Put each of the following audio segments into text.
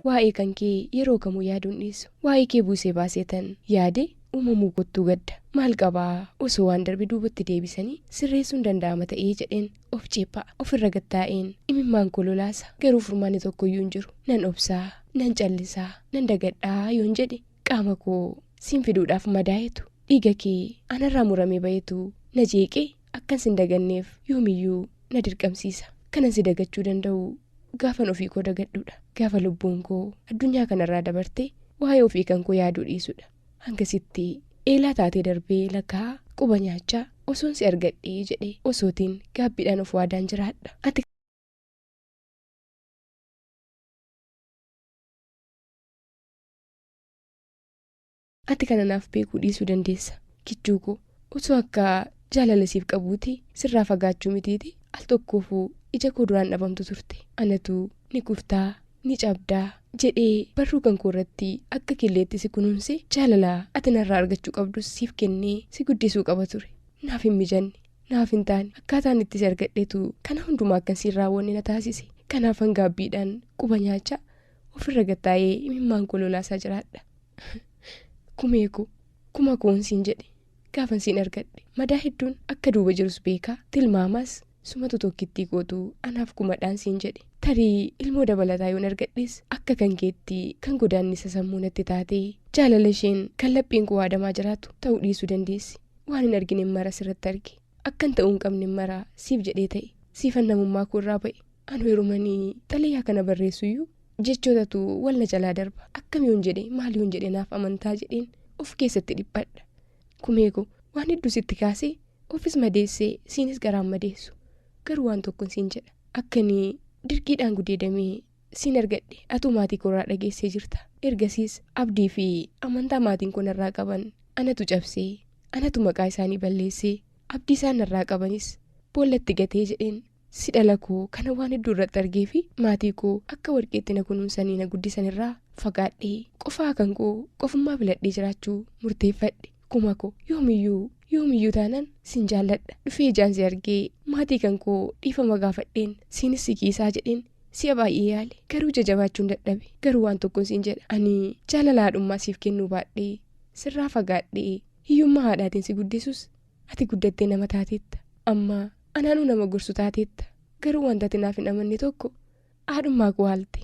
waa'ee kan kee yeroo kamuu yaaduun dhiisu. Waa'ee kee buusee baaseetan yaade uumamuu kottuu gadda. Maal qabaa osoo waan darbe duubatti deebisanii sirreessuun danda'ama ta'ee jedheen of ceephaa ofirra gattaa'een imimmaan kololaasa. Garuu furmaanni tokkoyyuu hin jiru. Nan obsaa, nan callisaa, nan dagadhaa yoon jedhe qaama koo siin fiduudhaaf madaa'etu dhiiga kee anarraa muramee bayetu na jeeqee akkan sin daganneef yoomiyyuu na dirqamsiisa. Kanan si dagachuu danda'u gaafan ofii koo dagadhuudha. Gaafa lubbuun koo addunyaa kanarraa dabartee waa'ee ofii kan koo yaaduu dhiisuudha. Hangasitti eelaa taatee darbee lakaa quba nyaachaa osoon si argadhee jedhee osootiin gaabbiidhaan of waadaan jiraadha. Ati kananaaf beekuu dhiisuu dandeessa. Kichuu koo osoo akka jaalala siif qabuuti sirraa fagaachuu mitiiti al tokkoofuu ija koo duraan dhabamtu turte. Anatu ni kuftaa ni cabdaa jedhee barruu kan koo irratti akka killeetti si kunuunse jaalala ati narraa argachuu qabdus siif kennee si guddisuu qaba ture. Naaf hin mijanne naaf hin taane akkaataan itti si argadheetu kana hundumaa akkan siin raawwanne na taasise. Kanaafan gaabbiidhaan quba nyaachaa ofirra gattaa'ee imimmaan kololaasaa jiraadha. Kumeeku kuma koon siin jedhe gaafan siin argadhe madaa hedduun akka duuba jirus beekaa tilmaamaas sumatu tokkittii gootu anaaf kumadhaan siin jedhe tarii ilmoo dabalataa yoon argadhes akka kan keetti kan godaannisa sammuu natti taatee jaalala isheen kan laphiin koo waadamaa jiraatu ta'uu dhiisuu dandeessi. Waan hin argine mara sirratti arge akkan ta'uu hin qabne mara siif jedhee ta'e siifan namummaa koo irraa ba'e. Anu yerumanii xalayaa kana barreessuyyuu jechootatu wal na jalaa darba akkam yoon jedhe maal yoon jedhe naaf amantaa jedheen of keessatti dhiphadha. Kumeeko waan hedduu sitti kaasee ofis madeessee siinis garaan madeessu garuu waan tokkon siin jedha akkanii dirqiidhaan gudeedamee siin argadhe atuu maatii koorraa dhageessee jirta. Ergasiis abdii fi amantaa maatiin kun irraa qaban anatu cabsee anatu maqaa isaanii balleessee abdii isaan irraa qabanis boollatti gatee jedheen si dhala koo kana waan hedduu irratti argee fi maatii koo akka warqeetti na kunuunsanii na guddisan irraa fagaadhee qofaa kan koo qofummaa filadhee jiraachuu murteeffadhe. Kuma koo yoomiyyuu taanaan sin jaalladha. Dhufee ijaan si argee maatii kan koo dhiifama gaafadheen siinis si kiisaa jedheen si'a baay'ee yaale garuu jajabaachuun dadhabe. Garuu waan tokkon siin jedha ani jaalala haadhummaa siif kennuu baadhee sirraa fagaadhee hiyyummaa haadhaatiin si guddisus ati guddattee nama taateetta. Amma anaanuu nama gorsu taateetta. Garuu wanta ati naaf hin amanne tokko haadhummaa koo haalte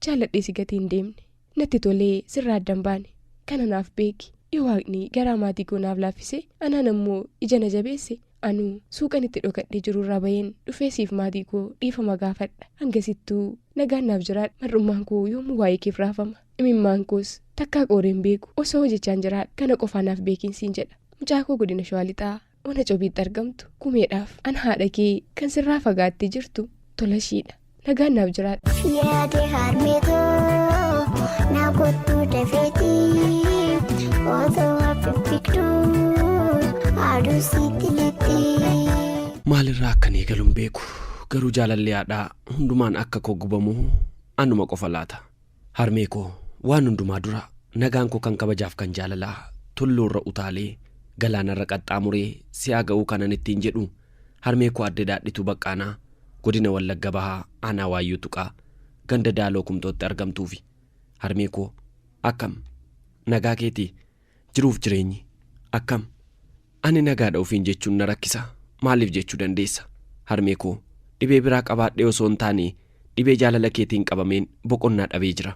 jaalladhee si gatee hin deemne natti tolee sirraa addan baane kana naaf beeki. Yoo waaqni garaa maatii koo naaf laaffise anaan ammoo ija na jabeesse anuu suuqan itti dhokadhee jirurraa baheen dhufee siif maatii koo dhiifama gaafadha. Hangasittuu nagaan naaf jiraadha. Mar'ummaan koo yoomuu waa'ee keef raafama. Imimmaan koos takkaa qooreen beeku osoo hojjechaan jiraadha. Kana qofaa naaf beekiin siin jedha. Mucaa koo godina Shawaa Lixaa ona cobiitti argamtu kumeedhaaf an haadha kee kan sirraa fagaattee jirtu tolashiidha. Nagaan naaf jiraadha. Yaade harmeetoo na kottuu dafeetii otoo hafifigduu aduu sitti lixxii. Maalirraa akkan eegaluun beeku garuu jaalallee haadhaa hundumaan akka koo gubamu anuma qofa laata. Harmee koo waan hundumaa dura nagaan koo kan kabajaaf kan jaalalaa tulluurra utaalee galaanarra qaxxaamuree si'a ga'uu kanan ittiin jedhu harmee koo adde daadhituu baqqaanaa godina Wallagga Bahaa aanaa Waayyuu Tuqaa ganda Daaloo Kumtootti argamtuufi. Harmee koo akkam nagaa keetii jiruuf jireenyi akkam ani nagaadha ofiin jechuun na rakkisa maaliif jechuu dandeessa. Harmee koo dhibee biraa qabaadhee osoo hin taane dhibee jaalala keetiin qabameen boqonnaa dhabee jira.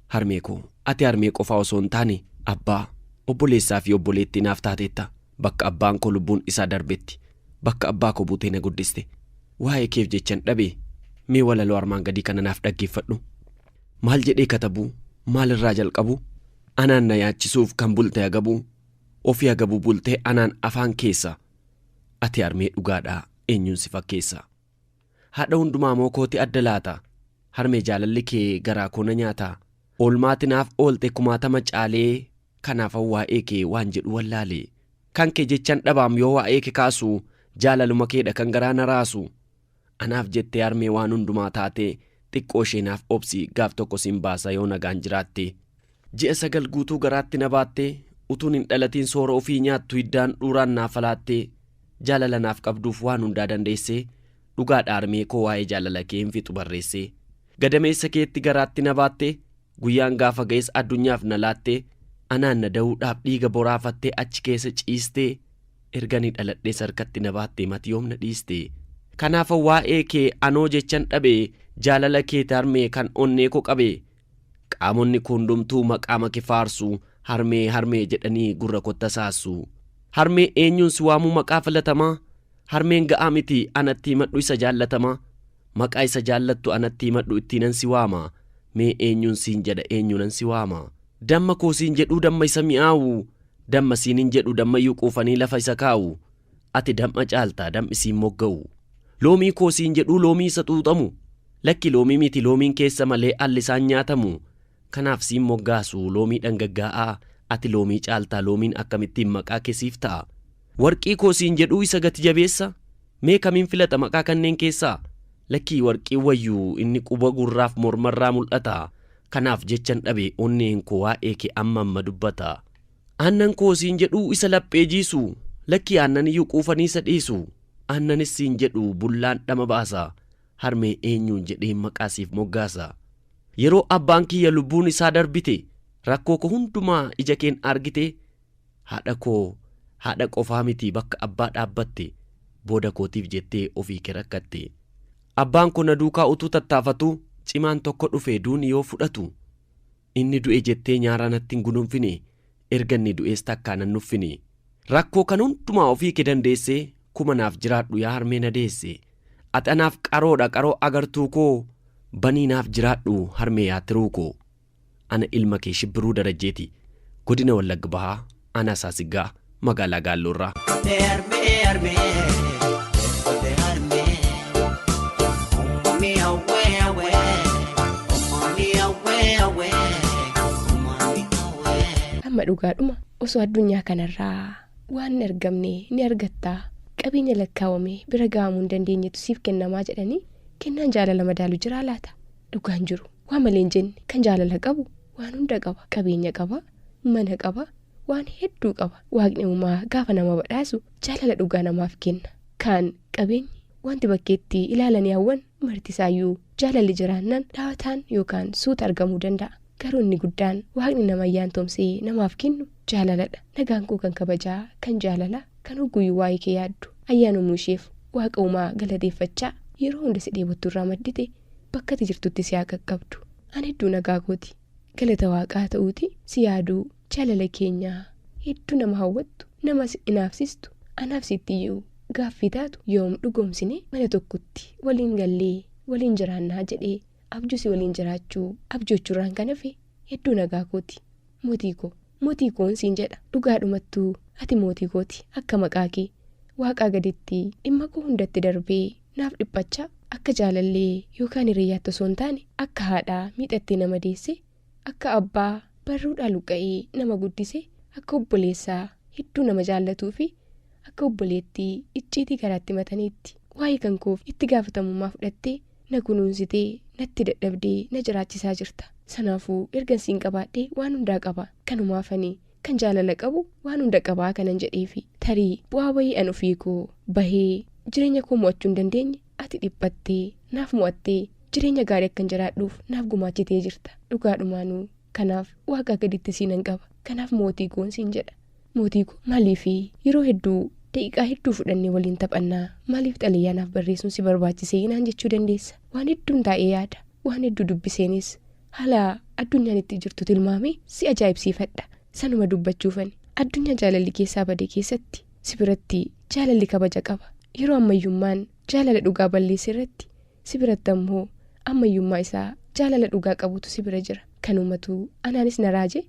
Harmee koo ati harmee qofaa osoo hin taane abbaa obboleessaa fi obboleettii naaf taateetta. Bakka abbaan koo lubbuun isaa darbetti bakka abbaa koo buutee na guddiste. Waa'ee keef jechan dhabee mee walaloo armaan gadii kana naaf dhaggeeffadhu. Maal jedhee katabuu maalirraa jalqabu anaan na yaachisuuf kan bulte agabuu ofii agabuu bultee anaan afaan keessa ati harmee dhugaadhaa eenyuun si fakkeessa. Haadha hundumaa moo kooti adda laata harmee jaalalli kee garaa koo na nyaata oolmaati naaf oolte kumaatama caalee kanaaf waa'ee kee waan jedhu wallaalee kan kee jechan dhabaam yoo waa'ee kee kaasu jaalaluma keedha kan garaa na raasu anaaf jettee harmee waan hundumaa taatee xiqqoo isheenaaf obsi gaaf tokko siin baasa yoo nagaan jiraatte. Ji'a 9 guutuu garaatti na baattee utuun hin dhalatiin soora ofii nyaattu hiddaan dhuuraan naaf falaattee jaalala naaf qabduuf waan hundaa dandeessee dhugaadha harmee koo waa'ee jaalala kee hin fixu barreessee. Gadameessa keetti garaatti na baattee guyyaan gaafa ga'es addunyaaf na laattee anaan na da'uudhaaf dhiiga boraafattee achi keessa ciistee erganii dhaladhee sarkatti na baattee mati yoom na dhiistee kanaaf waa'ee kee anoo jechan dhabee jaalala kee harmee kan onnee koo qabee qaamonni hundumtuu maqaama kee faarsu harmee jedhanii gurra kotta saassu harmee eenyuun si waamuu maqaa filatamaa harmeen ga'aa miti anatti himadhu isa jaallatamaa maqaa isa jaallattu anatti himadhu ittiinan si waama mee eenyuun siin jedha eenyuunan si waama damma koo siin jedhuu damma isa mi'aawu damma siinin jedhu damma iyyuu quufanii lafa isa kaa'u ati damma caaltaa dammi siin mogga'u loomii koo siin jedhuu loomii isa xuuxamu lakki loomii miti loomiin keessa malee alli isaan nyaatamu kanaaf siin moggaasu loomii dhangaggaa'aa ati loomii caaltaa loomiin akkamittiin maqaa keessiif ta'a warqii koo siin jedhuu isa gati jabeessa mee kamiin filata maqaa kanneen keessaa lakkii warqii wayyuu inni quba gurraaf mormarraa mul'ata kanaaf jechan dhabe onneen koo waa'ee kee amma dubbata aannan koo siin jedhuu isa laphee jiisu lakkii aannan iyyuu quufanii isa dhiisu aannanis siin jedhu bullaan dhama baasa harmee eenyuun jedhee maqaasiif moggaasa yeroo abbaan kiyya lubbuun isaa darbite rakkoo koo hundumaa ija keen argite haadha qofaa miti bakka abbaa dhaabbatte booda kootiif jettee ofii kee rakkatte abbaan kun na duukaa utuu tattaafatu cimaan tokko dhufee duuni yoo fudhatu inni du'e jettee nyaaraa natti hin gununfine erga inni du'ees takkaa nan nuffine rakkoo kan hundumaa ofii kee dandeessee kuma naaf jiraadhu yaa harmee na deesse ati anaaf qaroodha qaroo agartuu koo banii naaf jiraadhu harmee yaa tiruu koo ana ilma kee Shibbiruu Darajjeeti godina Wallagga Bahaa ana Saasiggaa magaalaa Gaalloorraa. Amma dhugaadhuma osoo addunyaa kanarraa waan argamne ni argattaa qabeenya lakkaawame bira ga'amuu hin dandeenyetu siif kennamaa jedhanii kennaan jaalala madaalu jira laata dhugaan jiru waan malee hin jenne kan jaalala qabu waan hunda qaba qabeenya qaba mana qaba waan hedduu qaba waaqni uumaa gaafa nama badhaasu jaalala dhugaa namaaf kenna kan qabeenyi wanti bakkeetti ilaalanii hawwan martisaayyuu jaalalli jiraannan dhaawataan yookaan suuta argamuu danda'a garuu inni guddaan waaqni nama ayyaantomsee namaaf kennu jaalaladha nagaan koo kan kabajaa kan jaalala kan hogguyyuu waa'ee kee yaaddu ayyaanumuu isheef waaqa uumaa galateeffachaa yeroo hunda si dheebottu irraa maddite bakka ati jirtutti si haa qaqqabdu ani hedduu nagaa kooti galata waaqaa ta'uuti si yaaduu jaalala keenyaa hedduu nama hawwattu nama inaafsistu anaaf sittiyyuu gaaffii taatu yoom dhugoomsine mana tokkotti waliin gallee waliin jiraannaa jedhee abjuusi waliin jiraachuu abjoochuurraan kan hafe hedduu nagaa kooti mootii koon siin jedha dhugaadhumattuu ati mootii kooti akka maqaa kee waaqaa gaditti dhimma koo hundatti darbee naaf dhiphachaa akka jaalallee yookaan hiriyyaatti osoo hin taane akka haadhaa miidhattee nama deesse akka abbaa barruudhaa luqqa'ee nama guddise akka obboleessaa hedduu nama jaallatuu fi akka obboleettii icciitii garaatti mataniitti waa'ee kan koof itti gaafatamummaa fudhattee na kunuunsitee natti dadhabdee na jiraachisaa jirta sanaafuu ergansiin qabaadhee waan hundaa qaba kanumaafanii kan jaalala qabu waan hunda qabaa kanan jedheefi tarii bu'aa bayii an ofii koo bahee jireenya koo mo'achuu hin dandeenye ati dhiphattee naaf mo'attee jireenya gaarii akkan jiraadhuuf naaf gumaachitee jirta dhugaadhumaanuu kanaaf waaqa gaditti siinan qaba kanaaf mootii koon siin jedha mootii koo maaliifi yeroo hedduu daqiiqaa hedduu fudhannee waliin taphannaa maaliif xalayyaanaaf barreessuun si barbaachisee naan jechuu dandeessa waan hedduun taa'ee yaada waan hedduu dubbiseenis haala addunyaan itti jirtu tilmaamee si ajaa'ibsiifadha sanuma dubbachuufani addunyaa jaalalli keessaa bade keessatti si biratti jaalalli kabaja qaba yeroo ammayyummaan jaalala dhugaa balleesse irratti si biratti ammoo ammayyummaa isaa jaalala dhugaa qabutu si bira jira kanumatu anaanis na raaje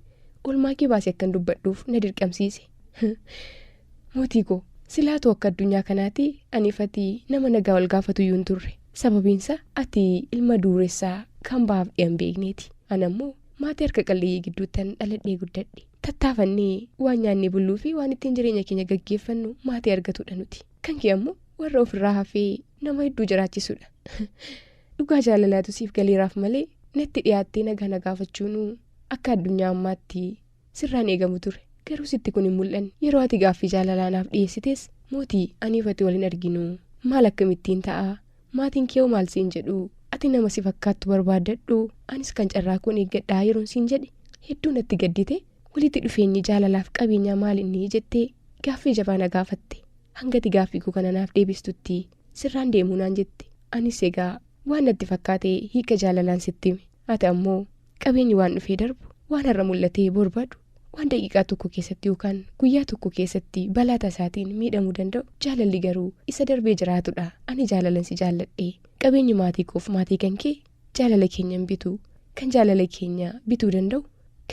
olmaa kee baasee akkan dubbadhuuf na dirqamsiise mootii koo silaatoo akka addunyaa kanaatti aniifatii nama nagaa wal gaafatu iyyuu hin turre sababiinsa ati ilma dureessaa kan baaf dhi'an beekneeti anammoo maatii harka qalleeyyii gidduuttan dhaladhee guddadhe tattaafannee waan nyaannee bulluu fi waan ittiin jireenya keenya gaggeeffannu maatii argatudha nuti kan kee ammoo warra ofirraa hafee nama hedduu jiraachisudha dhugaa jaalalaatu siif galeeraaf malee natti dhiyaattee nagaa na gaafachuun akka addunyaa ammaatti sirraan eegamu ture garuu sitti kun hin mul'anne yeroo ati gaaffii jaalalaanaaf dhiyeessites mootii aniifati waliin arginu maal akkamittiin ta'a maatiin kee maal siin jedhu ati nama si fakkaattu barbaadadhu anis kan carraa kun eeggadhaa yeroon siin jedhe hedduu natti gaddite walitti dhufeenyi jaalalaaf qabeenyaa maal inni jettee gaaffii jabaa na gaafatte hangati gaaffii koo kana naaf deebistutti sirraan deemuu naan jette anis egaa waan natti fakkaate hiika jaalalaan sitti hime ati ammoo qabeenyi waan dhufee darbu waan har'a mul'atee borbadu waan daqiiqaa tokko keessatti yookaan guyyaa tokko keessatti balaa tasaatiin miidhamuu danda'u jaalalli garuu isa darbee jiraatudha ani jaalalan si jaalladhee qabeenyi maatii koof maatii kan kee jaalala keenya bituu kan jaalala keenya bituu danda'u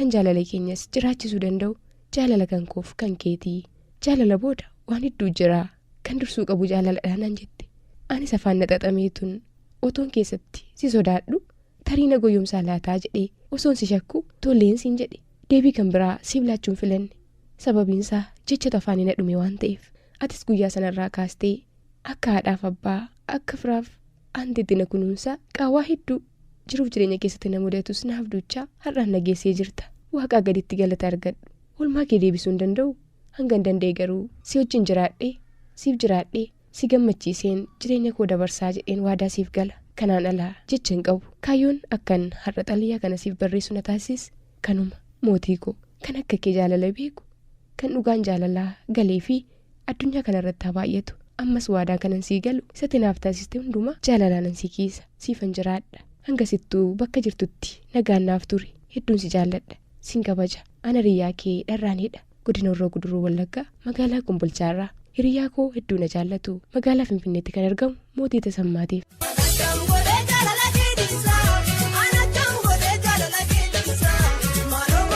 kan jaalala keenyas jiraachisuu danda'u jaalala kan koof kan keetii jaalala booda waan hedduu jira kan dursuu qabu jaalaladhaan jette anis afaan na xaxameetun otoon keessatti si sodaadhu tariina goyyumsaa laataa jedhee osoon si shakku tolleen siin jedhe deebii kan biraa siif laachuun filanne sababiinsaa jechatu afaanii na dhume waan ta'eef atis guyyaa sanarraa kaastee akka haadhaaf abbaa akka firaaf aanteetti na kunuunsaa qaawwaa hedduu jiruuf jireenya keessatti na mudatus naaf duchaa har'aan nageessee jirta waaqaa gaditti galata argadhu olmaa kee deebisuu hin danda'u hanga hin danda'e garuu si wajjin jiraadhee siif jiraadhee si gammachiiseen jireenya koo dabarsaa jedheen waadaa siif gala kanaan alaa jecha hin qabu kaayyoon akkan har'a xaliyaa kana siif barreessu na taasisis kanuma mootii koo kan akka kee jaalala beeku kan dhugaan jaalalaa galee fi addunyaa kanarratti haa baay'atu ammas waadaa kanan sii galu isatti naaf taasiste hundumaa jaalalaanan sii kiisa siifan jiraadha hangasittuu bakka jirtutti nagaan naaf ture hedduun si jaalladha siin kabaja ana hiriyaa kee dharraanidha godina Horroo Guduruu Wallaggaa magaalaa Kombolchaarraa hiriyaa koo hedduu na jaallatu magaalaa Finfinneetti kan argamu mootii Tasammaatiif.